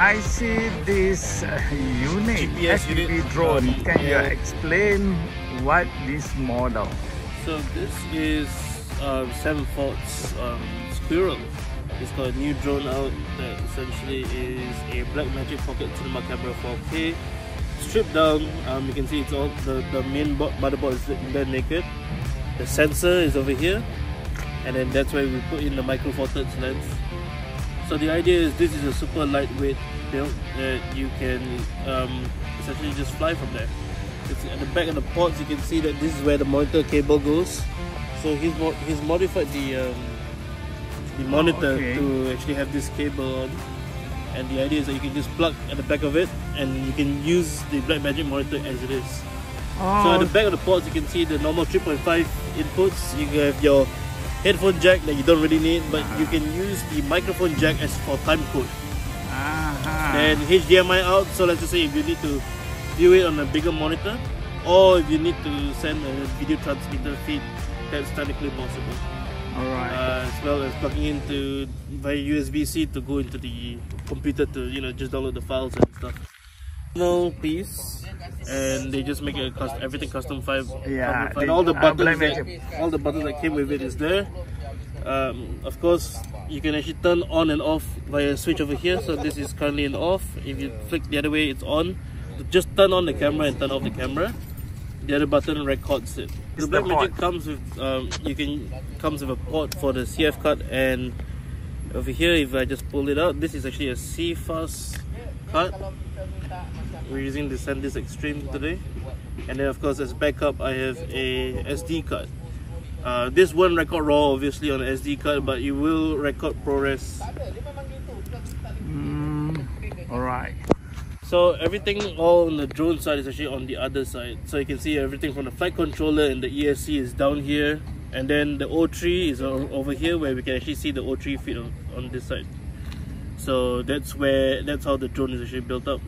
I see this unique GPS FPV unit. drone. Can you Yeah. explain what this model? So this is 7 Thoughts Squirrel. It's got a new drone out that essentially is a Blackmagic Pocket Cinema Camera 4K. Stripped down, you can see it's all the main motherboard is there naked. The sensor is over here, and then that's where we put in the micro four thirds lens. So the idea is this is a super lightweight build that you can essentially just fly from there. It's at the back of the ports. You can see that this is where the monitor cable goes. So he's modified the monitor to actually have this cable on. And the idea is that you can just plug at the back of it and you can use the Blackmagic monitor as it is. So at the back of the ports you can see the normal 3.5 inputs. You have your headphone jack that you don't really need, but you can use the microphone jack as for time code. Then HDMI out, so let's just say if you need to view it on a bigger monitor, or if you need to send a video transmitter feed, that's technically possible. Alright. As well as plugging into via USB-C to go into the computer to just download the files and stuff. No piece, and they just make it everything custom 5. Yeah, and all the buttons that came with it is there. Of course, you can actually turn on and off via a switch over here. So this is currently in off. If you flick the other way, it's on. Just turn on the camera and turn off the camera. The other button records it. The Blackmagic comes with comes with a port for the CF card, and over here, if I just pull it out, this is actually a CFast card. We're using the SanDisk Extreme today, and then of course as backup I have a SD card. This won't record RAW obviously on the SD card, but you will record ProRes. Alright. So everything all on the drone side is actually on the other side. So you can see everything from the flight controller and the ESC is down here, and then the O3 is over here where we can actually see the O3 feed on this side. So that's how the drone is actually built up.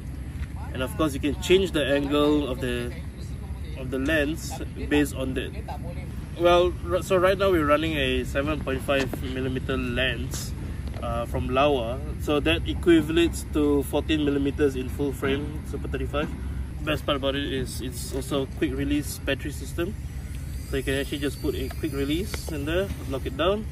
And of course you can change the angle of the lens based on that. Well, so right now we're running a 7.5mm lens from Laowa, so that equates to 14mm in full frame Super 35. Best part about it is it's also a quick release battery system, so you can actually just put a quick release in there, lock it down.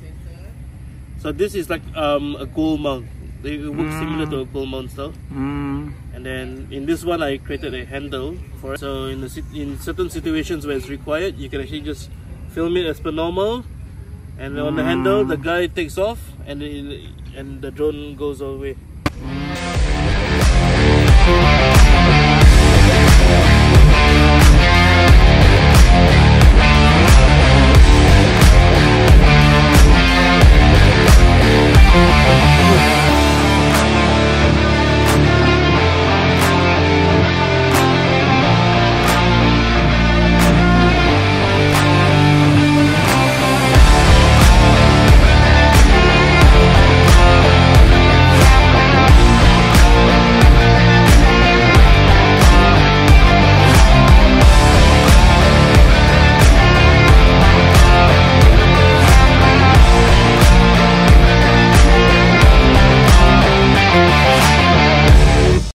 So this is like a goal mount. It works similar to a goal mount style. And then in this one I created a handle for it. So in certain situations where it's required, you can actually just film it as per normal, and on the handle the guy takes off and the drone goes all the way.